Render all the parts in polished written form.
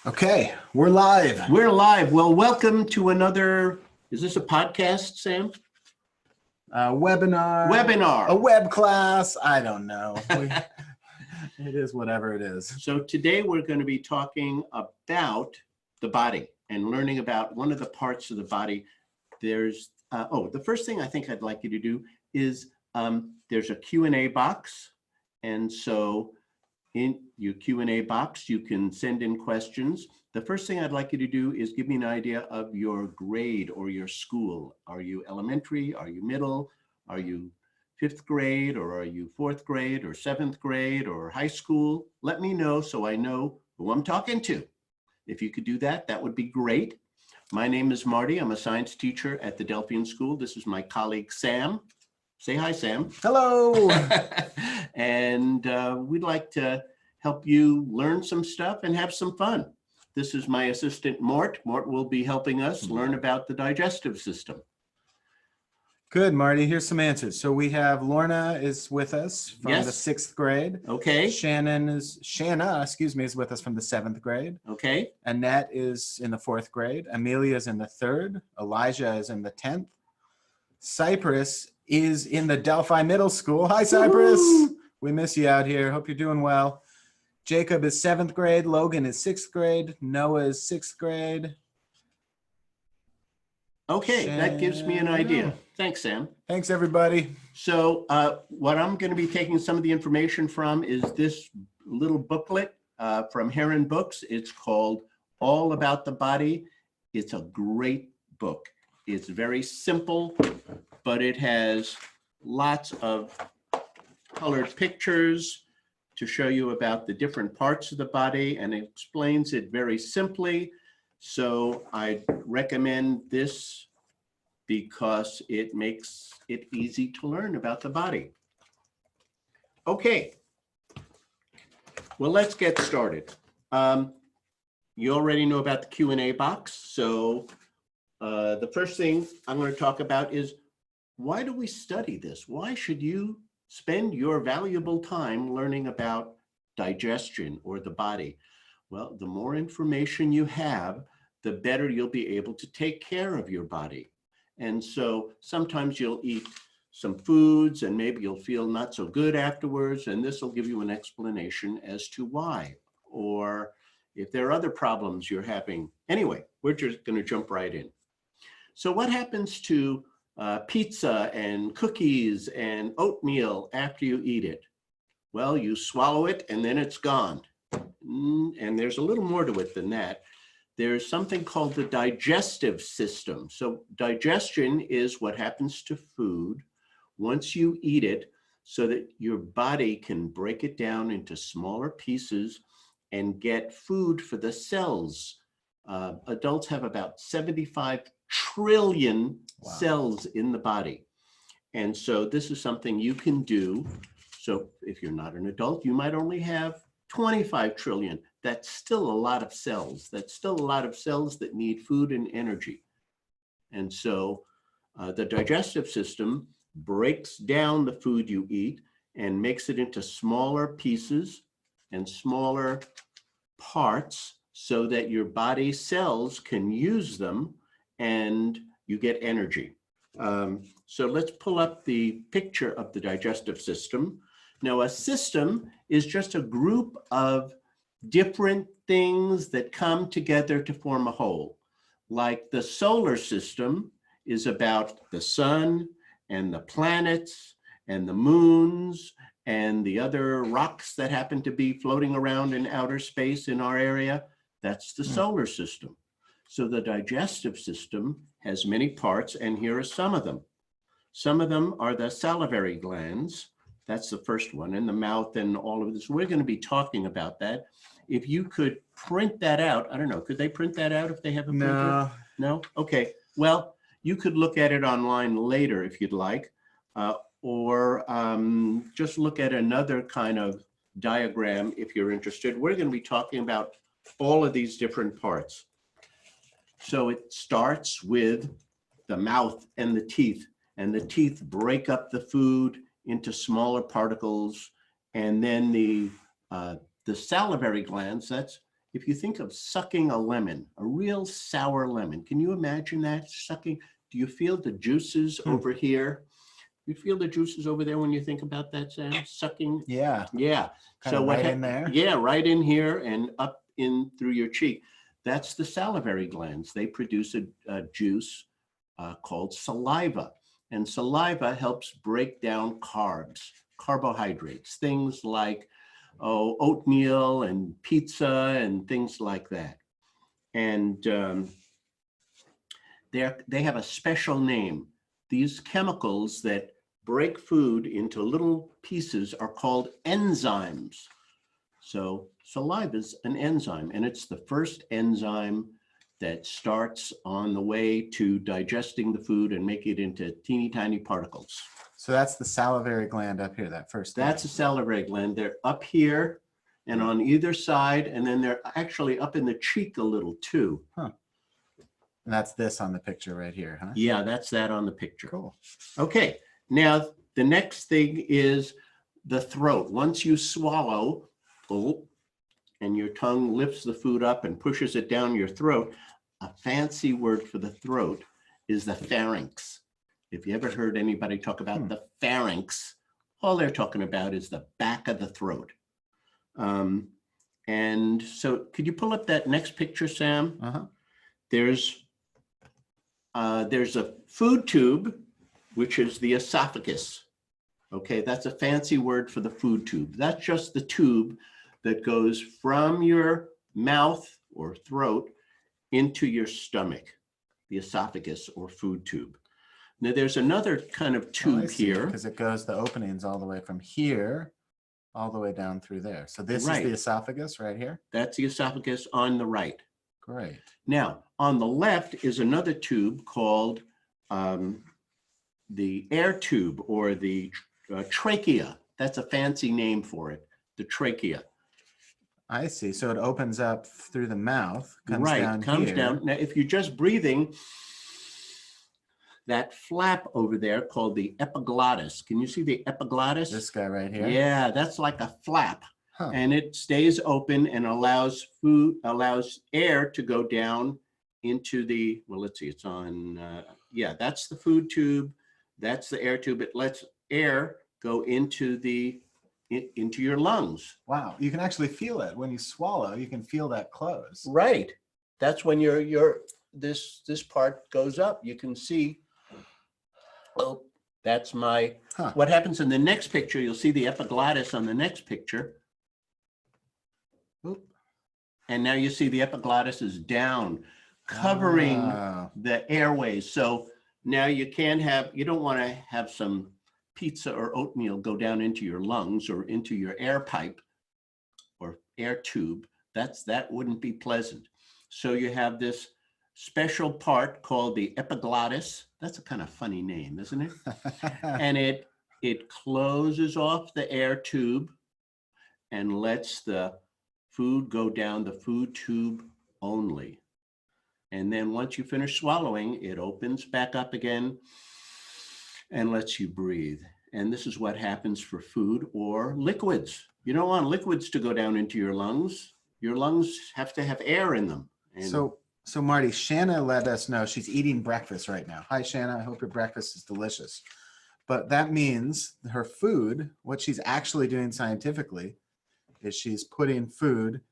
Okay, we're live. We're live. Well, welcome to another, is this a podcast, Sam? Webinar. Webinar. A web class. I don't know. It is whatever it is. So today we're going to be talking about the body and learning about one of the parts of the body. There's, the first thing I think I'd like you to do is there's a Q&A box. And so in your Q&A box, you can send in questions. The first thing I'd like you to do is give me an idea of your grade or your school. Are you elementary? Are you middle? Are you 5th grade? Or are you 4th grade or 7th grade or high school? Let me know so I know who I'm talking to. If you could do that, that would be great. My name is Marty. I'm a science teacher at the Delphian School. This is my colleague, Sam. Say hi, Sam. Hello. And we'd like to help you learn some stuff and have some fun. This is my assistant, Mort. Mort will be helping us learn about the digestive system. Good, Marty. Here's some answers. So we have Lorna is with us from Yes. the 6th grade. Okay. Shanna, is with us from the 7th grade. Okay. Annette is in the 4th grade. Amelia is in the 3rd. Elijah is in the 10th. Cypress is in the Delphi Middle School. Hi, Cypress. Woo! We miss you out here. Hope you're doing well. Jacob is 7th grade. Logan is 6th grade. Noah is 6th grade. Okay, that gives me an idea. Thanks, Sam. Thanks, everybody. So what I'm going to be taking some of the information from is this little booklet from Heron Books. It's called All About the Body. It's a great book. It's very simple, but it has lots of colored pictures to show you about the different parts of the body, and it explains it very simply. So I recommend this because it makes it easy to learn about the body. Okay, well, let's get started. You already know about the Q&A box. So the first thing I'm going to talk about is, why do we study this? Why should you spend your valuable time learning about digestion or the body? Well, the more information you have, the better you'll be able to take care of your body. And so sometimes you'll eat some foods and maybe you'll feel not so good afterwards, and this will give you an explanation as to why, or if there are other problems you're having. Anyway, we're just going to jump right in. So what happens to pizza and cookies and oatmeal after you eat it? Well, you swallow it and then it's gone. And there's a little more to it than that. There's something called the digestive system. So digestion is what happens to food once you eat it, so that your body can break it down into smaller pieces and get food for the cells. Adults have about 75 trillion cells in the body. And so this is something you can do. So if you're not an adult, you might only have 25 trillion. That's still a lot of cells. That's still a lot of cells that need food and energy. And so the digestive system breaks down the food you eat and makes it into smaller pieces and smaller parts so that your body cells can use them and you get energy. So let's pull up the picture of the digestive system. Now, a system is just a group of different things that come together to form a whole. Like the solar system is about the sun and the planets and the moons and the other rocks that happen to be floating around in outer space in our area. That's the solar system. So the digestive system has many parts, and here are some of them. Some of them are the salivary glands. That's the first one, in the mouth and all of this. We're going to be talking about that. If you could print that out, I don't know, could they print that out if they have a printer? No. No? Okay. Well, you could look at it online later if you'd like, or just look at another kind of diagram if you're interested. We're going to be talking about all of these different parts. So it starts with the mouth and the teeth break up the food into smaller particles, and then the salivary glands, that's if you think of sucking a lemon, a real sour lemon, can you imagine that sucking? Do you feel the juices over here? You feel the juices over there when you think about that, Sam? Sucking? Yeah. Yeah. Kind of right in there. Yeah, right in here and up in through your cheek. That's the salivary glands. They produce a juice called saliva. And saliva helps break down carbs, carbohydrates, things like oatmeal and pizza and things like that. And they have a special name. These chemicals that break food into little pieces are called enzymes. So saliva is an enzyme, and it's the first enzyme that starts on the way to digesting the food and make it into teeny tiny particles. So that's the salivary gland up here, that first thing. That's a salivary gland. They're up here and on either side, and then they're actually up in the cheek a little too. Huh. And that's this on the picture right here, huh? Yeah, that's that on the picture. Cool. Okay, now the next thing is the throat. Once you swallow, and your tongue lifts the food up and pushes it down your throat, a fancy word for the throat is the pharynx. If you ever heard anybody talk about the pharynx, all they're talking about is the back of the throat. And so could you pull up that next picture, Sam? Uh-huh. There's a food tube, which is the esophagus. Okay, that's a fancy word for the food tube. That's just the tube that goes from your mouth or throat into your stomach, the esophagus or food tube. Now there's another kind of tube here. Because it goes, the openings all the way from here, all the way down through there. So this is the esophagus right here? That's the esophagus on the right. Great. Now, on the left is another tube called the air tube or the trachea. That's a fancy name for it, the trachea. I see. So it opens up through the mouth, comes down comes here. down. Now, if you're just breathing, that flap over there called the epiglottis. Can you see the epiglottis? This guy right here? Yeah, that's like a flap. Huh. And it stays open and allows air to go down into the, well, let's see, it's on, yeah, that's the food tube. That's the air tube. It lets air go into your lungs. Wow, you can actually feel it when you swallow. You can feel that close. Right. That's when this part goes up. You can see, oh, that's my, what happens in the next picture, you'll see the epiglottis on the next picture. Oop. And now you see the epiglottis is down, covering the airways. So now you don't want to have some pizza or oatmeal go down into your lungs or into your air pipe or air tube. That wouldn't be pleasant. So you have this special part called the epiglottis. That's a kind of funny name, isn't it? And it closes off the air tube and lets the food go down the food tube only. And then once you finish swallowing, it opens back up again and lets you breathe. And this is what happens for food or liquids. You don't want liquids to go down into your lungs. Your lungs have to have air in them. And so Marty, Shanna let us know she's eating breakfast right now. Hi, Shanna. I hope your breakfast is delicious. But that means her food, what she's actually doing scientifically, is she's putting food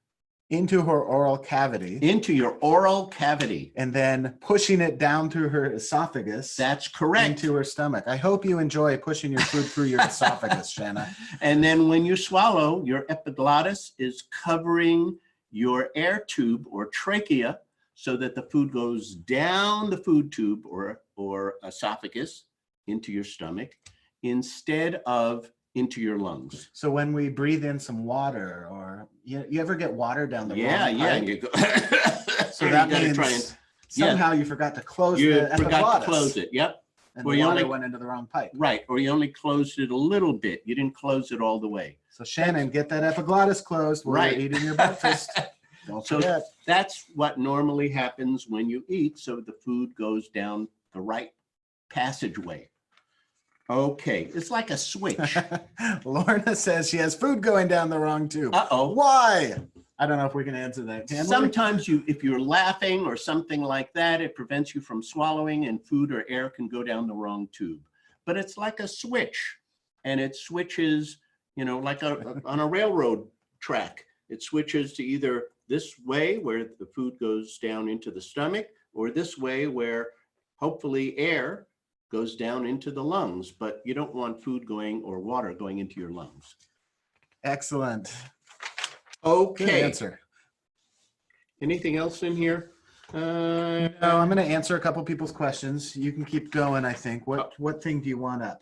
into her oral cavity. Into your oral cavity. And then pushing it down through her esophagus. That's correct. Into her stomach. I hope you enjoy pushing your food through your esophagus, Shanna. And then when you swallow, your epiglottis is covering your air tube or trachea so that the food goes down the food tube or esophagus into your stomach instead of into your lungs. So when we breathe in some water, or you ever get water down the wrong pipe? And you go so that means somehow you forgot to close the epiglottis. Forgot to close it. Yep. And the water went into the wrong pipe. Right. Or you only closed it a little bit. You didn't close it all the way. So Shannon, get that epiglottis closed while you're eating your breakfast. Don't forget. That's what normally happens when you eat. So the food goes down the right passageway. Okay, it's like a switch. Lorna says she has food going down the wrong tube. Uh-oh. Why? I don't know if we can answer that. Can we? Sometimes if you're laughing or something like that, it prevents you from swallowing, and food or air can go down the wrong tube. But it's like a switch, and it switches, you know, like on a railroad track. It switches to either this way where the food goes down into the stomach, or this way where hopefully air goes down into the lungs, but you don't want food going or water going into your lungs. Excellent. Okay. Good answer. Anything else in here? No, I'm going to answer a couple people's questions. You can keep going, I think. What thing do you want up?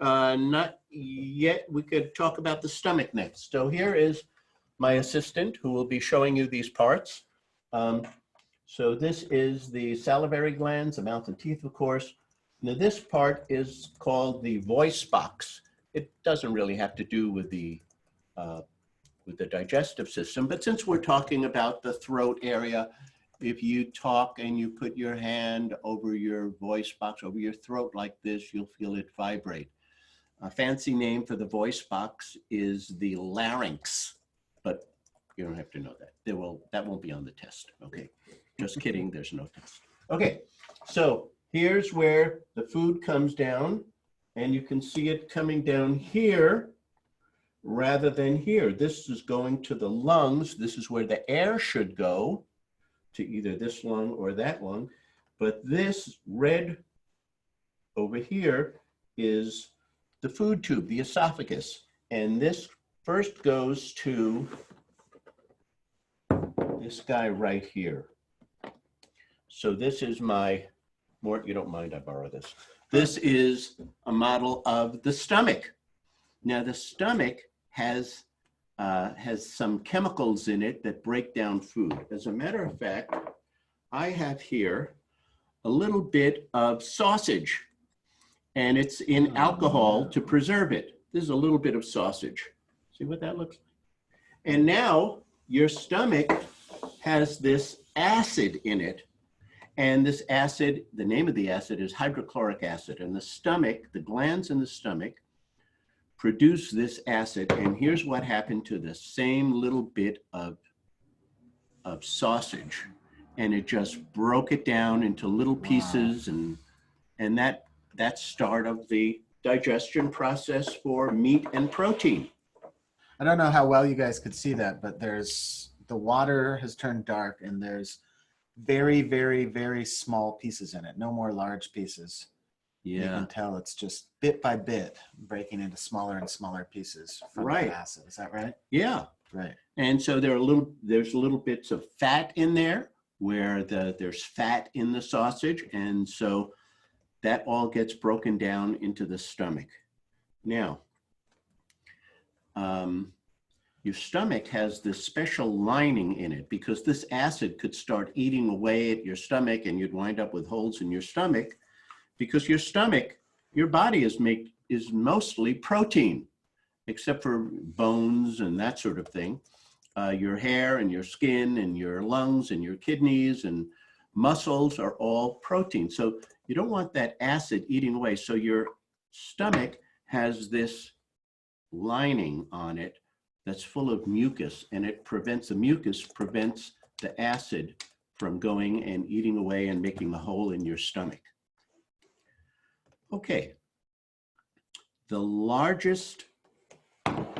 Not yet. We could talk about the stomach next. So here is my assistant who will be showing you these parts. So this is the salivary glands, the mouth and teeth, of course. Now this part is called the voice box. It doesn't really have to do with the digestive system, but since we're talking about the throat area, if you talk and you put your hand over your voice box, over your throat like this, you'll feel it vibrate. A fancy name for the voice box is the larynx, but you don't have to know that. That won't be on the test, okay? Just kidding, there's no test. Okay, so here's where the food comes down, and you can see it coming down here rather than here. This is going to the lungs. This is where the air should go, to either this lung or that lung. But this red over here is the food tube, the esophagus. And this first goes to this guy right here. So this is my, Mort, you don't mind I borrow this. This is a model of the stomach. Now the stomach has some chemicals in it that break down food. As a matter of fact, I have here a little bit of sausage, and it's in alcohol to preserve it. This is a little bit of sausage. See what that looks like? And now your stomach has this acid in it. And this acid, the name of the acid is hydrochloric acid. And the stomach, the glands in the stomach, produce this acid. And here's what happened to the same little bit of sausage. And it just broke it down into little pieces. And that's start of the digestion process for meat and protein. I don't know how well you guys could see that, but the water has turned dark, and there's very, very, very small pieces in it. No more large pieces. Yeah. You can tell it's just bit by bit breaking into smaller and smaller pieces from the acid. Is that right? Yeah. Right. And so there's little bits of fat in there where there's fat in the sausage. And so that all gets broken down into the stomach. Now, your stomach has this special lining in it because this acid could start eating away at your stomach, and you'd wind up with holes in your stomach because your stomach, your body is mostly protein, except for bones and that sort of thing. Your hair and your skin and your lungs and your kidneys and muscles are all protein. So you don't want that acid eating away. So your stomach has this lining on it that's full of mucus, and the mucus prevents the acid from going and eating away and making a hole in your stomach. Okay. The largest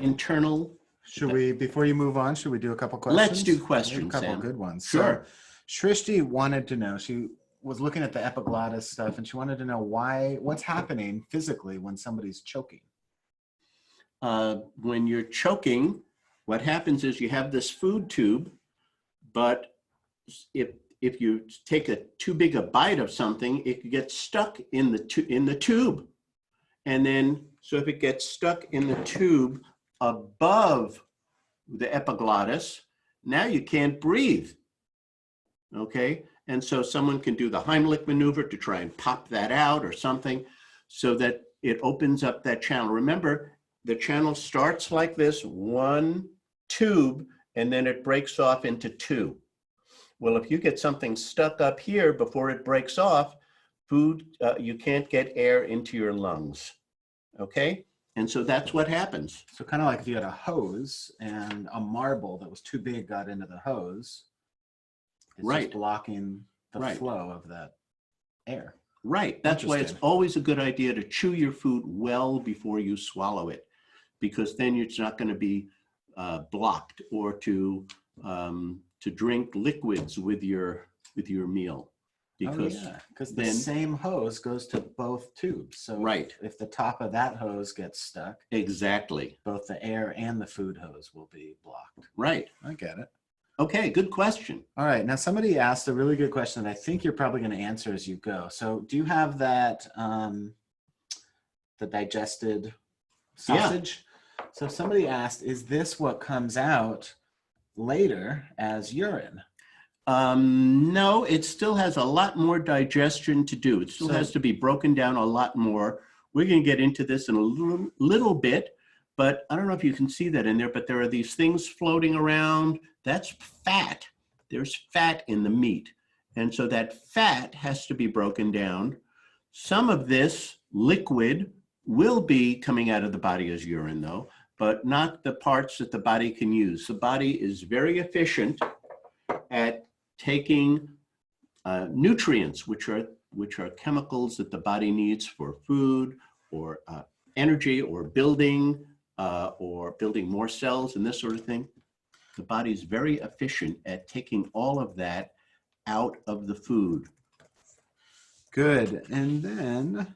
internal. Before you move on, should we do a couple questions? Let's do questions, a couple Sam. good ones. Sure. So, Shrishti wanted to know, she was looking at the epiglottis stuff, and she wanted to know what's happening physically when somebody's choking. When you're choking, what happens is you have this food tube, but if you take too big a bite of something, it could get stuck in the tube. And then, so if it gets stuck in the tube above the epiglottis, now you can't breathe, okay? And so someone can do the Heimlich maneuver to try and pop that out or something so that it opens up that channel. Remember, the channel starts like this, one tube, and then it breaks off into two. Well, if you get something stuck up here before it breaks off, you can't get air into your lungs, okay? And so that's what happens. So kind of like if you had a hose and a marble that was too big got into the hose, it's Right. just blocking the Right. flow of that air. Right. That's why it's Interesting. always a good idea to chew your food well before you swallow it, because then it's not going to be blocked, or to drink liquids with your meal. Because because the then- same hose goes to both tubes. So Right. if the top of that hose gets stuck, Exactly. both the air and the food hose will be blocked. Right. I get it. Okay, good question. All right. Now, somebody asked a really good question that I think you're probably going to answer as you go. So do you have that, the digested sausage? Yeah. So somebody asked, is this what comes out later as urine? No, it still has a lot more digestion to do. It still has to be broken down a lot more. We're going to get into this in a little bit, but I don't know if you can see that in there, but there are these things floating around. That's fat. There's fat in the meat. And so that fat has to be broken down. Some of this liquid will be coming out of the body as urine, though, but not the parts that the body can use. The body is very efficient at taking nutrients, which are chemicals that the body needs for food, or energy, or building more cells and this sort of thing. The body is very efficient at taking all of that out of the food. Good. And then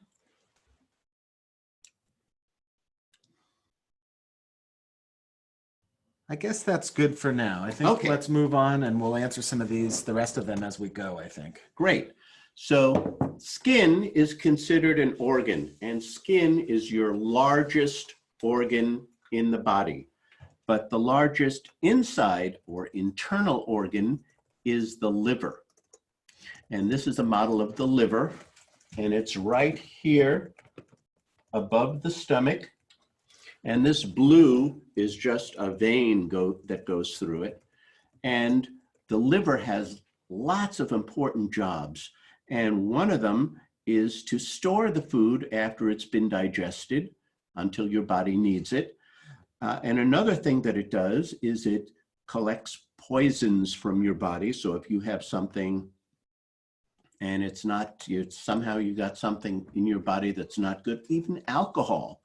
I guess that's good for now. I think let's move on, and we'll answer some of these, the rest of them as we go, I think. Great. So skin is considered an organ, and skin is your largest organ in the body. But the largest inside or internal organ is the liver. And this is a model of the liver, and it's right here above the stomach. And this blue is just a vein that goes through it. And the liver has lots of important jobs. And one of them is to store the food after it's been digested until your body needs it. And another thing that it does is it collects poisons from your body. So if you have something and it's not, somehow you got something in your body that's not good, even alcohol.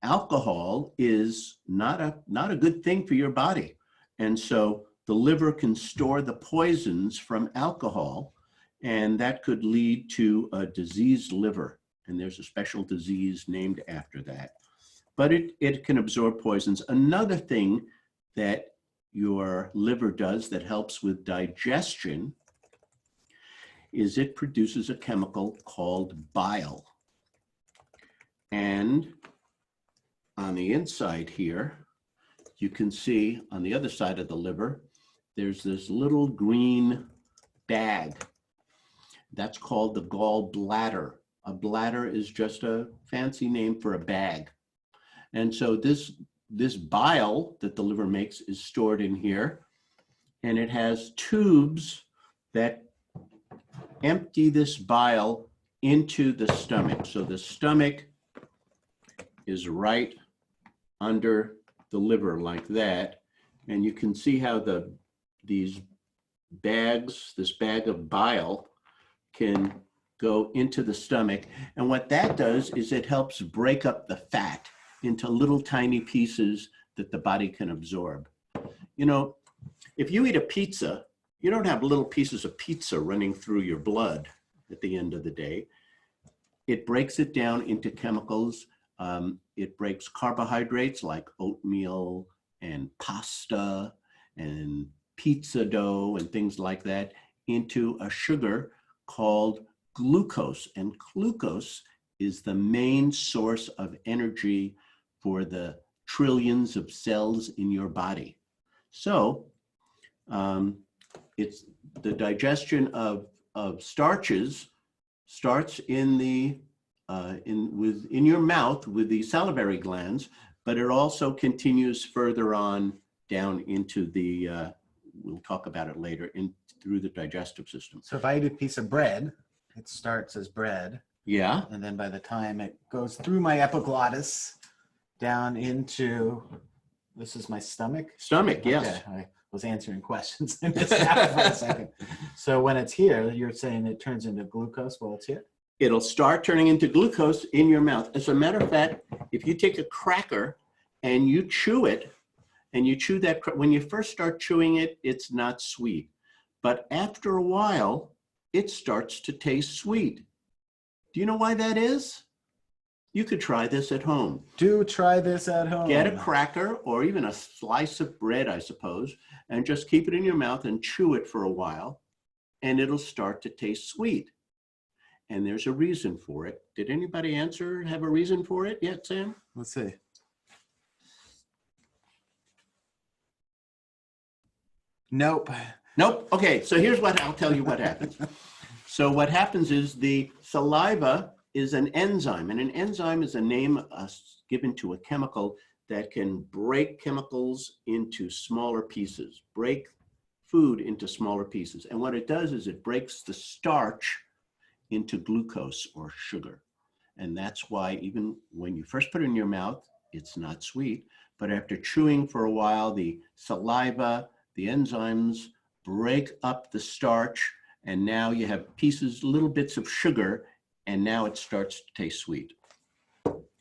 Alcohol is not a good thing for your body. And so the liver can store the poisons from alcohol, and that could lead to a diseased liver. And there's a special disease named after that. But it can absorb poisons. Another thing that your liver does that helps with digestion is it produces a chemical called bile. And on the inside here, you can see on the other side of the liver, there's this little green bag. That's called the gallbladder. A bladder is just a fancy name for a bag. And so this bile that the liver makes is stored in here, and it has tubes that empty this bile into the stomach. So the stomach is right under the liver like that. And you can see how this bag of bile can go into the stomach. And what that does is it helps break up the fat into little tiny pieces that the body can absorb. You know, if you eat a pizza, you don't have little pieces of pizza running through your blood at the end of the day. It breaks it down into chemicals. It breaks carbohydrates like oatmeal and pasta and pizza dough and things like that into a sugar called glucose. And glucose is the main source of energy for the trillions of cells in your body. So it's the digestion of starches starts in your mouth with the salivary glands, but it also continues further on down into the, we'll talk about it later, through the digestive system. So if I eat a piece of bread, it starts as bread. Yeah. And then by the time it goes through my epiglottis, down into, this is my stomach? Stomach, yes. Okay, I was answering questions. I missed that for a second. So when it's here, you're saying it turns into glucose while it's here? It'll start turning into glucose in your mouth. As a matter of fact, if you take a cracker and you chew it, and you chew that, when you first start chewing it, it's not sweet. But after a while, it starts to taste sweet. Do you know why that is? You could try this at home. Do try this at home. Get a cracker or even a slice of bread, I suppose, and just keep it in your mouth and chew it for a while, and it'll start to taste sweet. And there's a reason for it. Did anybody have a reason for it yet, Sam? Let's see. Nope. Nope. Okay, so here's what I'll tell you what happens. So what happens is the saliva is an enzyme, and an enzyme is a name given to a chemical that can break chemicals into smaller pieces, break food into smaller pieces. And what it does is it breaks the starch into glucose or sugar. And that's why even when you first put it in your mouth, it's not sweet, but after chewing for a while, the saliva, the enzymes break up the starch, and now you have pieces, little bits of sugar, and now it starts to taste sweet.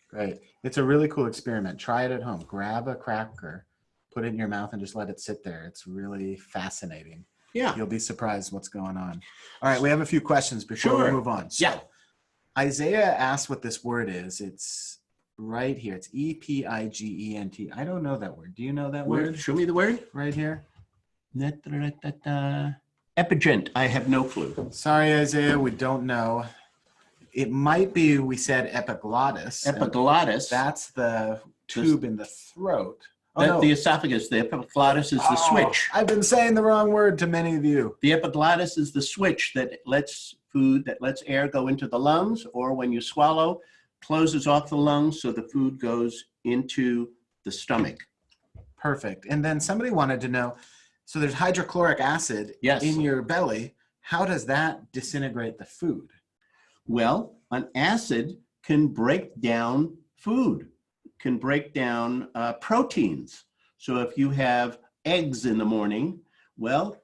Great. It's a really cool experiment. Try it at home. Grab a cracker, put it in your mouth, and just let it sit there. It's really fascinating. Yeah. You'll be surprised what's going on. All right, we have a few questions before we move on. So, yeah. Isaiah asked what this word is. It's right here. It's Epigent. I don't know that word. Do you know that word? Show me the word. Right here. Epigent. I have no clue. Sorry, Isaiah, we don't know. It might be, we said epiglottis. Epiglottis. That's the tube in the throat. The esophagus. The epiglottis is the switch. I've been saying the wrong word to many of you. The epiglottis is the switch that lets air go into the lungs, or when you swallow, closes off the lungs so the food goes into the stomach. Perfect. And then somebody wanted to know, so there's hydrochloric acid in your belly. How does that disintegrate the food? Well, an acid can break down food, can break down proteins. So if you have eggs in the morning, well,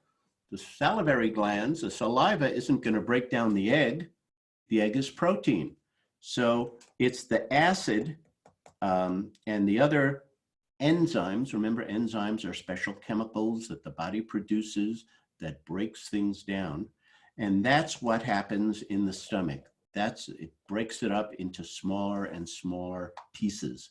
the salivary glands, the saliva isn't going to break down the egg. The egg is protein. So it's the acid and the other enzymes. Remember, enzymes are special chemicals that the body produces that breaks things down. And that's what happens in the stomach. It breaks it up into smaller and smaller pieces.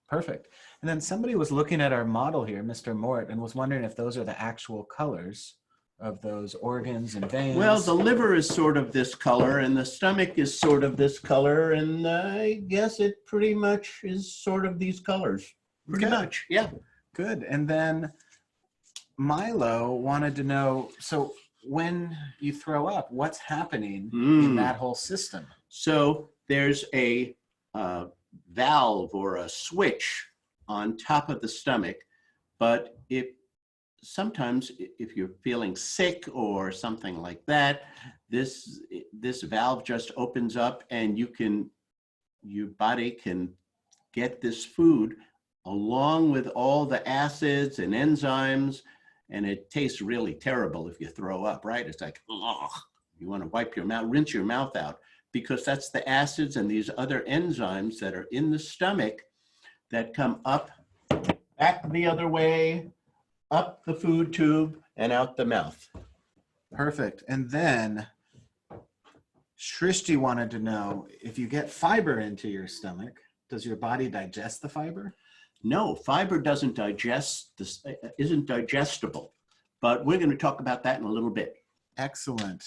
Perfect. And then somebody was looking at our model here, Mr. Mort, and was wondering if those are the actual colors of those organs and veins. Well, the liver is sort of this color, and the stomach is sort of this color, and I guess it pretty much is sort of these colors. Pretty much, yeah. Good. And then Milo wanted to know, so when you throw up, what's happening in that whole system? So there's a valve or a switch on top of the stomach, but sometimes if you're feeling sick or something like that, this valve just opens up, and your body can get this food along with all the acids and enzymes, and it tastes really terrible if you throw up, right? It's like, ugh. You want to wipe your mouth, rinse your mouth out, because that's the acids and these other enzymes that are in the stomach that come up, back the other way, up the food tube, and out the mouth. Perfect. And then Shrishti wanted to know, if you get fiber into your stomach, does your body digest the fiber? No, fiber doesn't digest, isn't digestible, but we're going to talk about that in a little bit. Excellent.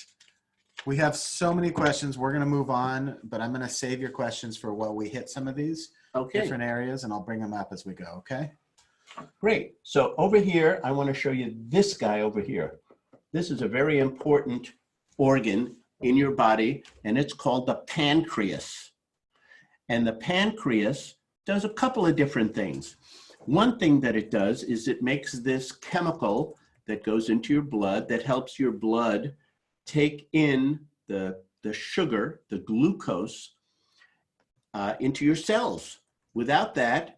We have so many questions. We're going to move on, but I'm going to save your questions for while we hit some of these different areas, and I'll bring them up as we go, okay? Great. So over here, I want to show you this guy over here. This is a very important organ in your body, and it's called the pancreas. And the pancreas does a couple of different things. One thing that it does is it makes this chemical that goes into your blood that helps your blood take in the sugar, the glucose, into your cells. Without that,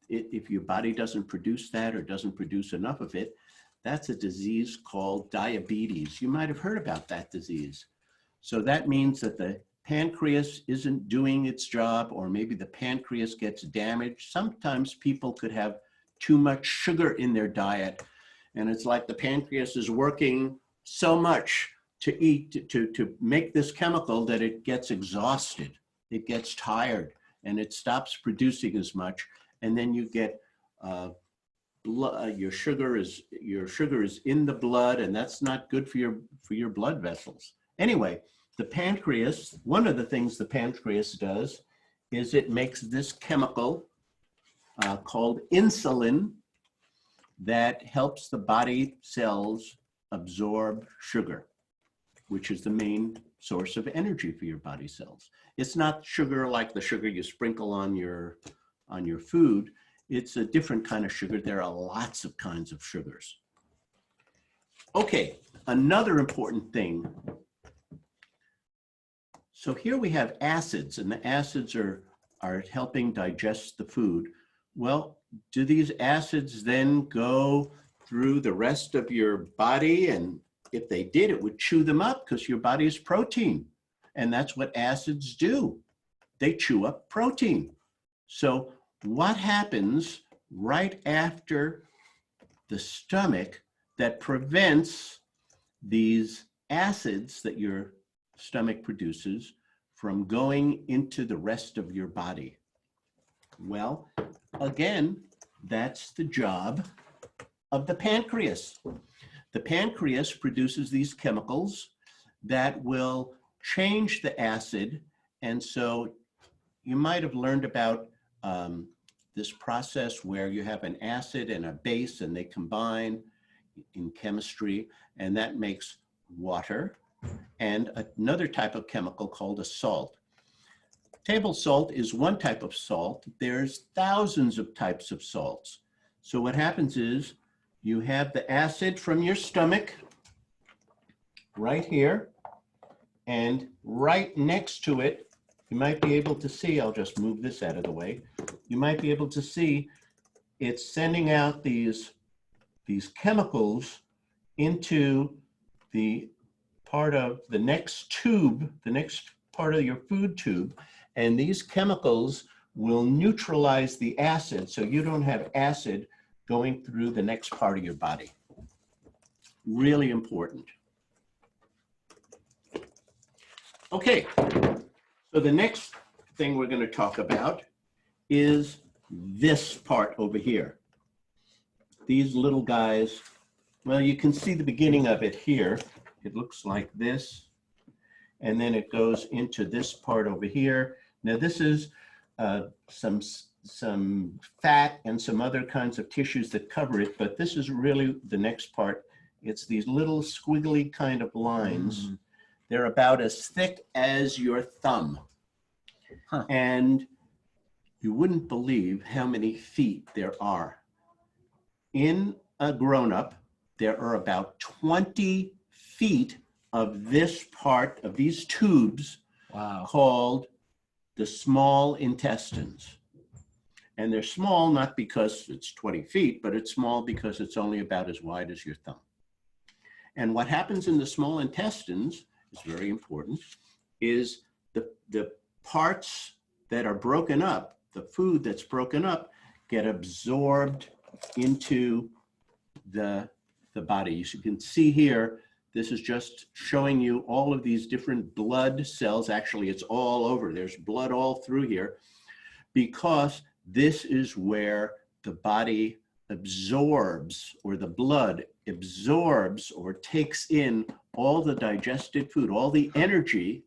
if your body doesn't produce that or doesn't produce enough of it, that's a disease called diabetes. You might have heard about that disease. So that means that the pancreas isn't doing its job, or maybe the pancreas gets damaged. Sometimes people could have too much sugar in their diet, and it's like the pancreas is working so much to eat, to make this chemical that it gets exhausted, it gets tired, and it stops producing as much. And then you get your sugar is in the blood, and that's not good for your blood vessels. Anyway, the pancreas, one of the things the pancreas does is it makes this chemical called insulin that helps the body cells absorb sugar, which is the main source of energy for your body cells. It's not sugar like the sugar you sprinkle on your food. It's a different kind of sugar. There are lots of kinds of sugars. Okay, another important thing. So here we have acids, and the acids are helping digest the food. Well, do these acids then go through the rest of your body? And if they did, it would chew them up, because your body is protein. And that's what acids do. They chew up protein. So what happens right after the stomach that prevents these acids that your stomach produces from going into the rest of your body? Well, again, that's the job of the pancreas. The pancreas produces these chemicals that will change the acid. And so you might have learned about this process where you have an acid and a base, and they combine in chemistry, and that makes water and another type of chemical called a salt. Table salt is one type of salt. There's thousands of types of salts. So what happens is you have the acid from your stomach right here, and right next to it, you might be able to see, I'll just move this out of the way. You might be able to see it's sending out these chemicals into the part of the next tube, the next part of your food tube. And these chemicals will neutralize the acid, so you don't have acid going through the next part of your body. Really important. Okay, so the next thing we're going to talk about is this part over here. These little guys, well, you can see the beginning of it here. It looks like this, and then it goes into this part over here. Now this is some fat and some other kinds of tissues that cover it, but this is really the next part. It's these little squiggly kind of lines. They're about as thick as your thumb. And you wouldn't believe how many feet there are. In a grown-up, there are about 20 feet of this part of these tubes called the small intestines. And they're small not because it's 20 feet, but it's small because it's only about as wide as your thumb. And what happens in the small intestines is very important, is the parts that are broken up, the food that's broken up, get absorbed into the body. As you can see here, this is just showing you all of these different blood cells. Actually, it's all over. There's blood all through here, because this is where the body absorbs, or the blood absorbs or takes in all the digested food, all the energy,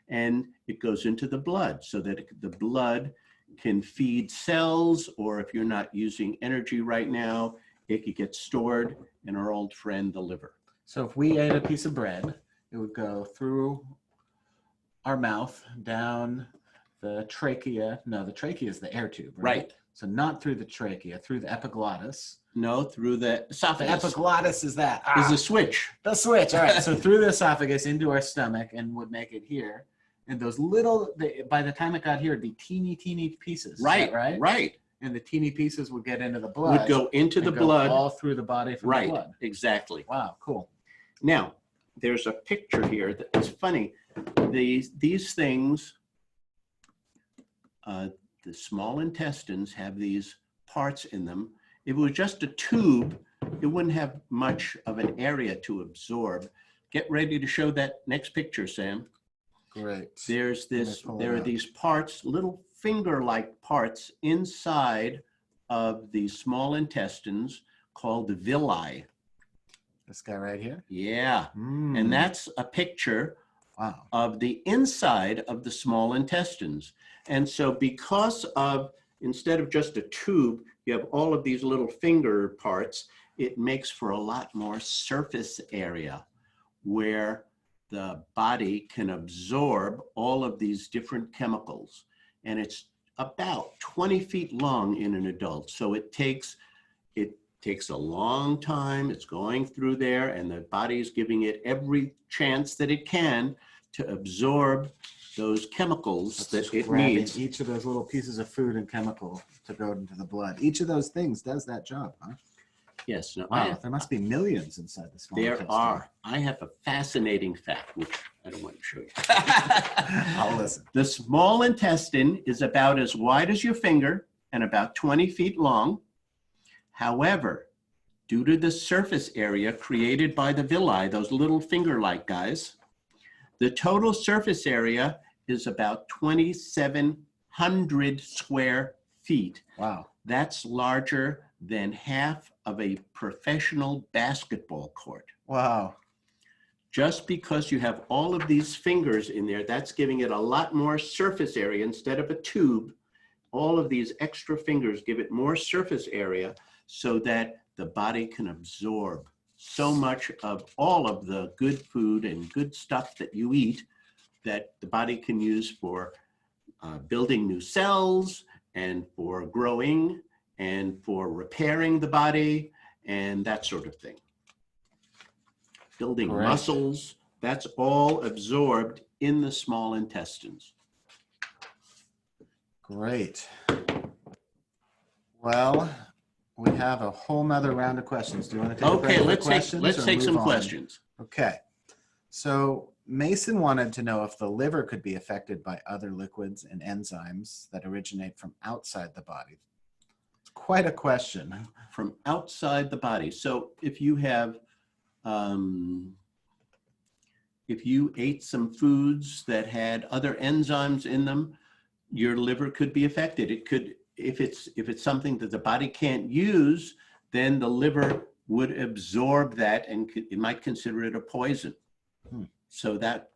and it goes into the blood so that the blood can feed cells, or if you're not using energy right now, it could get stored in our old friend, the liver. So if we ate a piece of bread, it would go through our mouth, down the trachea. No, the trachea is the air tube, right? Right. So not through the trachea, through the epiglottis. No, through the esophagus. The epiglottis is that. Is the switch. The switch, all right. So through the esophagus into our stomach, and would make it here. And those little, by the time it got here, it'd be teeny, teeny pieces. Right, right? right. and the teeny pieces would get into the blood. Would go into the and go blood. all through the body from Right, the blood. exactly. Wow, cool. Now, there's a picture here that's funny. These things, the small intestines have these parts in them. If it was just a tube, it wouldn't have much of an area to absorb. Get ready to show that next picture, Sam. Great. There are these parts, little finger-like parts inside of the small intestines called the villi. This guy right here? Yeah, Mm. and that's a picture Wow. of the inside of the small intestines. And so because of, instead of just a tube, you have all of these little finger parts, it makes for a lot more surface area where the body can absorb all of these different chemicals. And it's about 20 feet long in an adult. So it takes a long time. It's going through there, and the body is giving it every chance that it can to absorb those chemicals that it needs. Each of those little pieces of food and chemical to go into the blood. Each of those things does that job, huh? Yes. Now, Wow, there must be millions inside the small intestine. there are. I have a fascinating fact, which I don't want to show you. I'll listen. The small intestine is about as wide as your finger and about 20 feet long. However, due to the surface area created by the villi, those little finger-like guys, the total surface area is about 2,700 square feet. Wow. That's larger than half of a professional basketball court. Wow. Just because you have all of these fingers in there, that's giving it a lot more surface area instead of a tube. All of these extra fingers give it more surface area so that the body can absorb so much of all of the good food and good stuff that you eat that the body can use for building new cells and for growing and for repairing the body and that sort of thing. Building muscles, that's all absorbed in the small intestines. Great. Well, we have a whole nother round of questions. Do you want to take a break for questions? Let's take some questions. Okay. So Mason wanted to know if the liver could be affected by other liquids and enzymes that originate from outside the body. It's quite a question. From outside the body. So if you have, if you ate some foods that had other enzymes in them, your liver could be affected. It could, if it's something that the body can't use, then the liver would absorb that and it might consider it a poison. So that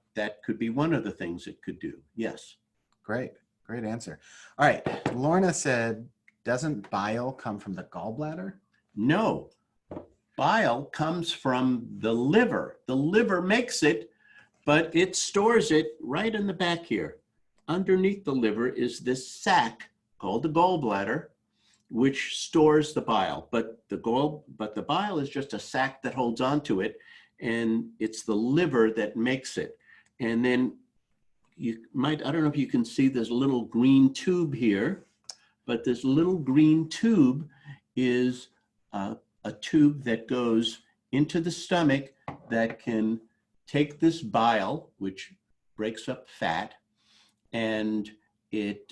could be one of the things it could do. Yes. Great answer. All right. Lorna said, doesn't bile come from the gallbladder? No, bile comes from the liver. The liver makes it, but it stores it right in the back here. Underneath the liver is this sac called the gallbladder, which stores the bile. But the bile is just a sac that holds onto it, and it's the liver that makes it. And then you might, I don't know if you can see this little green tube here, but this little green tube is a tube that goes into the stomach that can take this bile, which breaks up fat, and it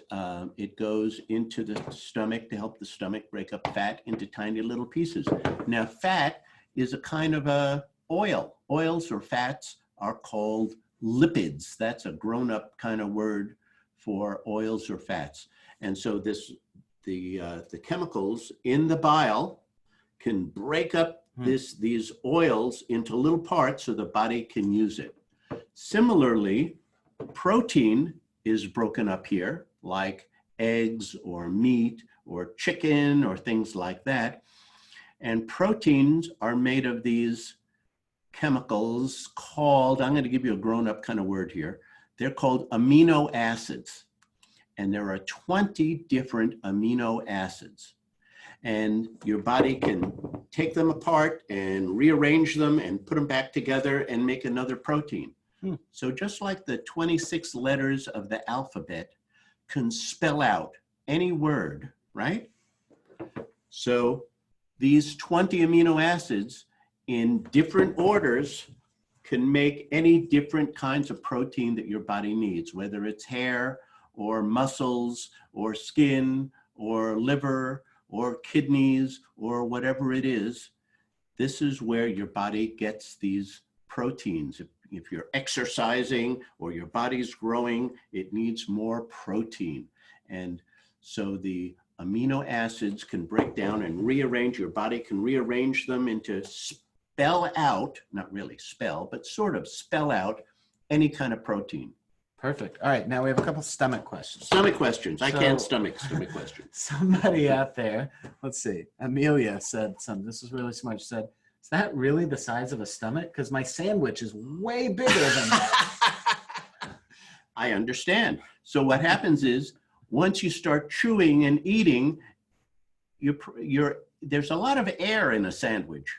goes into the stomach to help the stomach break up fat into tiny little pieces. Now, fat is a kind of a oil. Oils or fats are called lipids. That's a grown-up kind of word for oils or fats. And so the chemicals in the bile can break up these oils into little parts so the body can use it. Similarly, protein is broken up here, like eggs or meat or chicken or things like that. And proteins are made of these chemicals called, I'm going to give you a grown-up kind of word here. They're called amino acids. And there are 20 different amino acids. And your body can take them apart and rearrange them and put them back together and make another protein. So just like the 26 letters of the alphabet can spell out any word, right? So these 20 amino acids in different orders can make any different kinds of protein that your body needs, whether it's hair or muscles or skin or liver or kidneys or whatever it is. This is where your body gets these proteins. If you're exercising or your body's growing, it needs more protein. And so the amino acids can break down and rearrange, your body can rearrange them into spell out, not really spell, but sort of spell out any kind of protein. Perfect. All right, now we have a couple stomach questions. Stomach questions. I can't stomach questions. Somebody out there, let's see, Amelia said something. This was really smart. She said, is that really the size of a stomach? Because my sandwich is way bigger than that. I understand. So what happens is, once you start chewing and eating, there's a lot of air in a sandwich.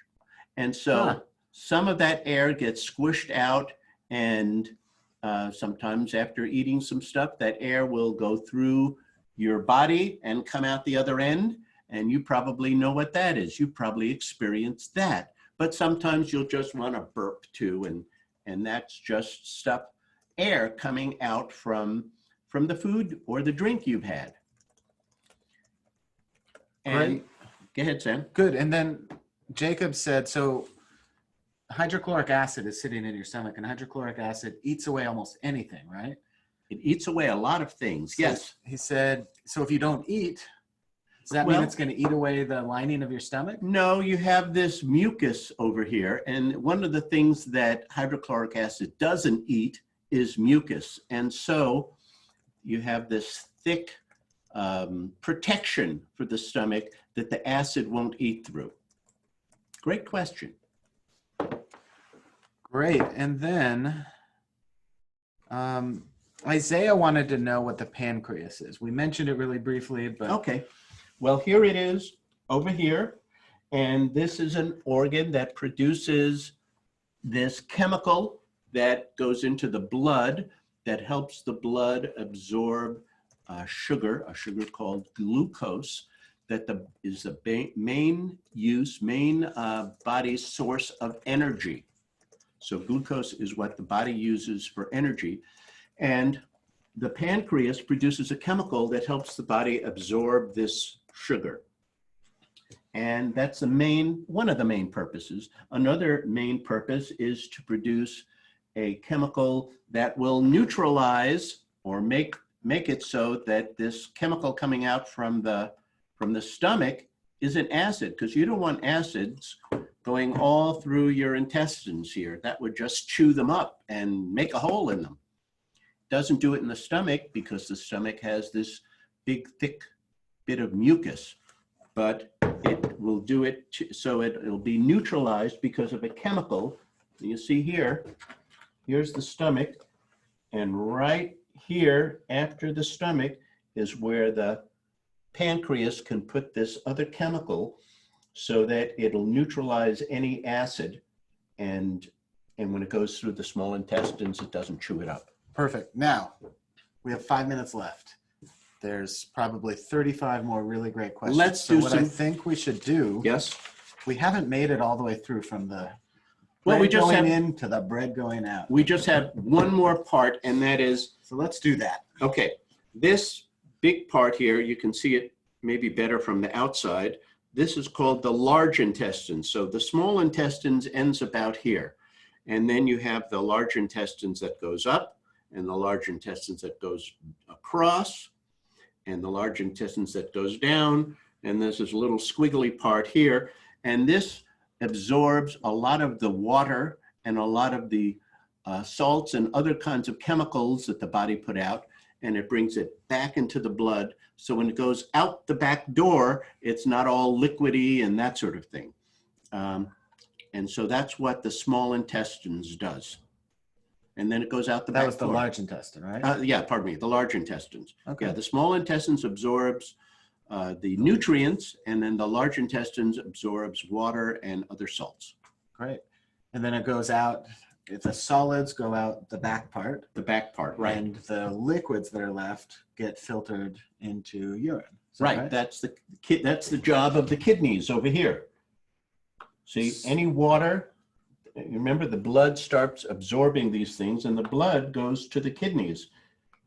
And so some of that air gets squished out, and sometimes after eating some stuff, that air will go through your body and come out the other end. And you probably know what that is. You probably experienced that. But sometimes you'll just want to burp too. And that's just stuff, air coming out from the food or the drink you've had. And go ahead, Sam. Good. And then Jacob said, so hydrochloric acid is sitting in your stomach, and hydrochloric acid eats away almost anything, right? It eats away a lot of things. So yes. He said, so if you don't eat, does that mean it's going to eat away the lining of your stomach? No, you have this mucus over here. And one of the things that hydrochloric acid doesn't eat is mucus. And so you have this thick protection for the stomach that the acid won't eat through. Great question. Great. And then Isaiah wanted to know what the pancreas is. We mentioned it really briefly, but... Okay. Well, here it is over here. And this is an organ that produces this chemical that goes into the blood that helps the blood absorb a sugar called glucose, that is the main body source of energy. So glucose is what the body uses for energy. And the pancreas produces a chemical that helps the body absorb this sugar. And that's one of the main purposes. Another main purpose is to produce a chemical that will neutralize or make it so that this chemical coming out from the stomach is an acid, because you don't want acids going all through your intestines here. That would just chew them up and make a hole in them. Doesn't do it in the stomach because the stomach has this big, thick bit of mucus, but it will do it so it'll be neutralized because of a chemical. You see here, here's the stomach, and right here after the stomach is where the pancreas can put this other chemical so that it'll neutralize any acid, and when it goes through the small intestines, it doesn't chew it up. Perfect. Now, we have 5 minutes left. There's probably 35 more really great questions. Let's do what I think we should do. Yes. We haven't made it all the way through from the Well, we just going have, in to the bread going out. we just have one more part, and that is, So let's do that. okay, this big part here, you can see it maybe better from the outside. This is called the large intestine. So the small intestines ends about here. And then you have the large intestines that goes up, and the large intestines that goes across, and the large intestines that goes down. And there's this little squiggly part here. And this absorbs a lot of the water and a lot of the salts and other kinds of chemicals that the body put out, and it brings it back into the blood. So when it goes out the back door, it's not all liquidy and that sort of thing. And so that's what the small intestines does. And then it goes out the back door. That was the large intestine, right? Yeah, pardon me, the large intestines. Okay. Yeah, the small intestines absorbs the nutrients, and then the large intestines absorbs water and other salts. Great. And then it goes out, if the solids go out the back part. The back part, right. And the liquids that are left get filtered into urine. Is that Right. That's the job of the kidneys over here. See, any water, remember the blood starts absorbing these things and the blood goes to the kidneys.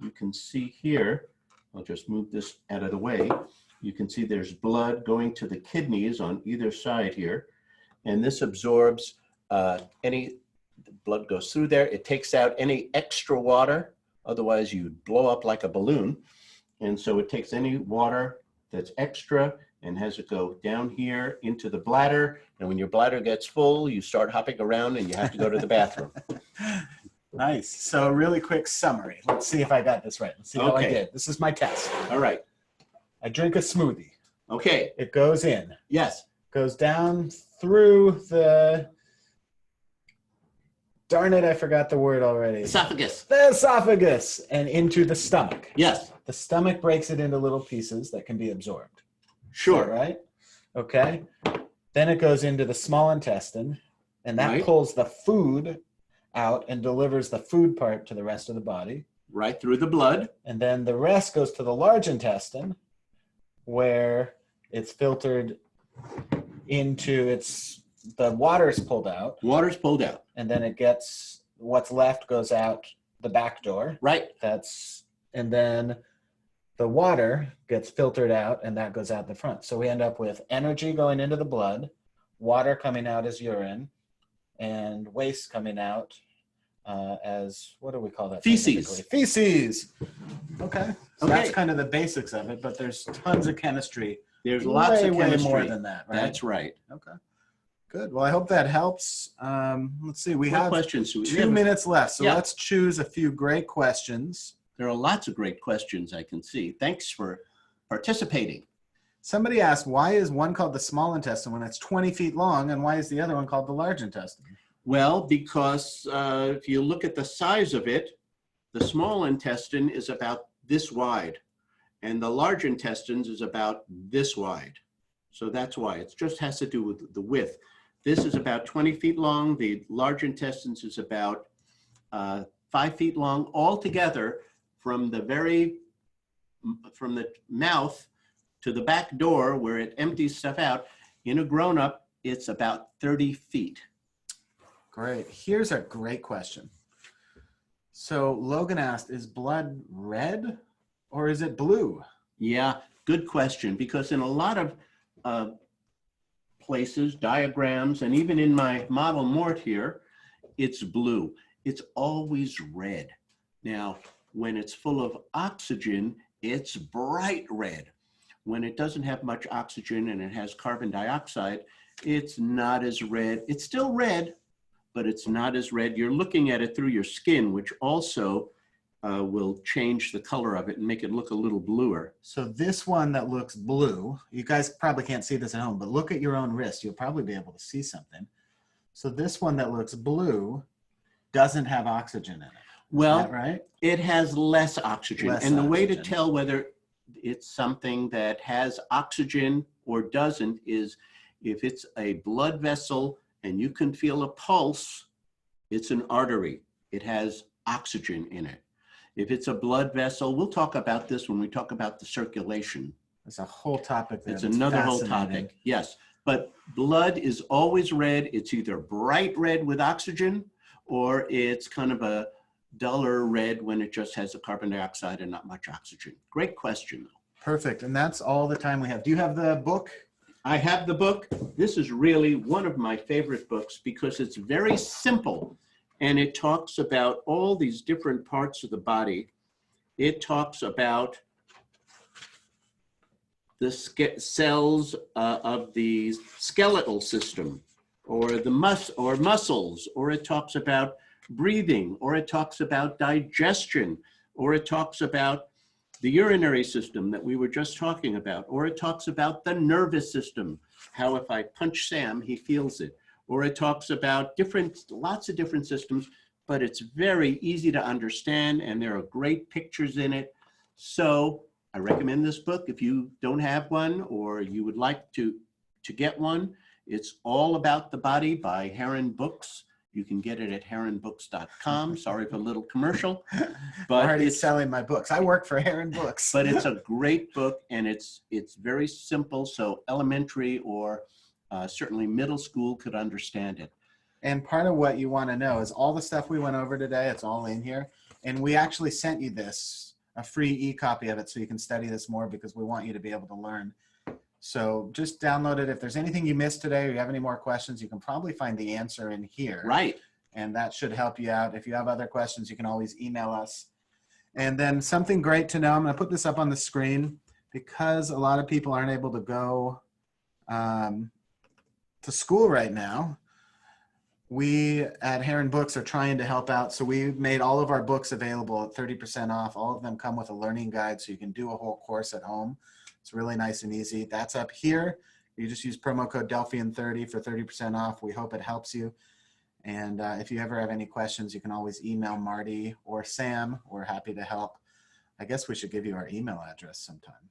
You can see here, I'll just move this out of the way. You can see there's blood going to the kidneys on either side here. And this absorbs any blood goes through there. It takes out any extra water. Otherwise, you'd blow up like a balloon. And so it takes any water that's extra and has it go down here into the bladder. And when your bladder gets full, you start hopping around and you have to go to the bathroom. Nice. So really quick summary. Let's see if I got this right. Let's see how I Okay. did. This is my test. All right. I drink a smoothie. Okay. It goes in. Yes. Goes down through the, darn it, I forgot the word already. Esophagus. The esophagus and into the stomach. Yes. The stomach breaks it into little pieces that can be absorbed. Sure. Is that right? Okay. Then it goes into the small intestine and that Right. pulls the food out and delivers the food part to the rest of the body. Right through the blood. And then the rest goes to the large intestine where it's filtered into the water's pulled out. Water's pulled out. And then it gets, what's left goes out the back door. Right. And then the water gets filtered out and that goes out the front. So we end up with energy going into the blood, water coming out as urine, and waste coming out as, what do we call that? Feces. Scientifically? Feces. Okay. So Okay. that's kind of the basics of it, but there's tons of chemistry. There's lots of way chemistry. more than that, right? That's right. Okay. Good. Well, I hope that helps. Let's see. We What have questions? Do we 2 have? minutes left. So Yeah. let's choose a few great questions. There are lots of great questions I can see. Thanks for participating. Somebody asked, why is one called the small intestine when it's 20 feet long, and why is the other one called the large intestine? Well, because if you look at the size of it, the small intestine is about this wide, and the large intestines is about this wide. So that's why. It just has to do with the width. This is about 20 feet long. The large intestines is about 5 feet long. Altogether, from the mouth to the back door where it empties stuff out, in a grown-up, it's about 30 feet. Great. Here's a great question. So Logan asked, is blood red or is it blue? Yeah, good question, because in a lot of places, diagrams, and even in my model mort here, it's blue. It's always red. Now, when it's full of oxygen, it's bright red. When it doesn't have much oxygen and it has carbon dioxide, it's not as red. It's still red, but it's not as red. You're looking at it through your skin, which also will change the color of it and make it look a little bluer. So this one that looks blue, you guys probably can't see this at home, but look at your own wrist. You'll probably be able to see something. So this one that looks blue doesn't have oxygen in it. Well, Is that right? it has less oxygen. Less And the way to oxygen. tell whether it's something that has oxygen or doesn't is if it's a blood vessel and you can feel a pulse, it's an artery. It has oxygen in it. If it's a blood vessel, we'll talk about this when we talk about the circulation. There's a whole topic there. It's that's another whole fascinating. topic. Yes, but blood is always red. It's either bright red with oxygen or it's kind of a duller red when it just has the carbon dioxide and not much oxygen. Great question, though. Perfect. And that's all the time we have. Do you have the book? I have the book. This is really one of my favorite books because it's very simple and it talks about all these different parts of the body. It talks about the cells of the skeletal system or the muscles, or it talks about breathing, or it talks about digestion, or it talks about the urinary system that we were just talking about, or it talks about the nervous system, how if I punch Sam, he feels it, or it talks about lots of different systems, but it's very easy to understand and there are great pictures in it. So I recommend this book if you don't have one or you would like to get one. It's All About the Body by Heron Books. You can get it at heronbooks.com. Sorry for a little commercial, But but already it's selling my books. I work for Heron Books. but it's a great book, and it's very simple, so elementary or certainly middle school could understand it. And part of what you want to know is all the stuff we went over today, it's all in here. And we actually sent you this, a free e-copy of it, so you can study this more because we want you to be able to learn. So just download it. If there's anything you missed today or you have any more questions, you can probably find the answer in here. Right. And that should help you out. If you have other questions, you can always email us. And then something great to know, I'm going to put this up on the screen because a lot of people aren't able to go to school right now. We at Heron Books are trying to help out. So we made all of our books available at 30% off. All of them come with a learning guide, so you can do a whole course at home. It's really nice and easy. That's up here. You just use promo code Delphian30 for 30% off. We hope it helps you. And if you ever have any questions, you can always email Marty or Sam. We're happy to help. I guess we should give you our email address sometime.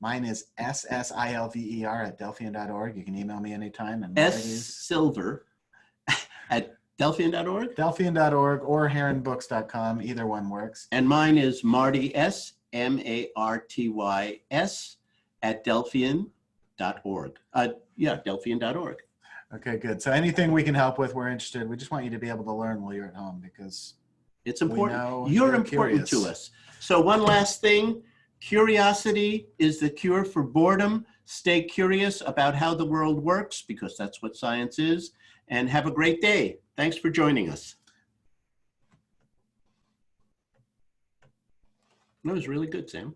Mine is ssilver@delphian.org. You can email me anytime. And ssilver at delphian.org? Delphian.org or heronbooks.com. Either one works. And mine is Marty S, MARTYS at delphian.org. Delphian.org. Okay, good. So anything we can help with, we're interested. We just want you to be able to learn while you're at home because it's important. we know You're important curious. to us. So one last thing, curiosity is the cure for boredom. Stay curious about how the world works because that's what science is. And have a great day. Thanks for joining us. That was really good, Sam.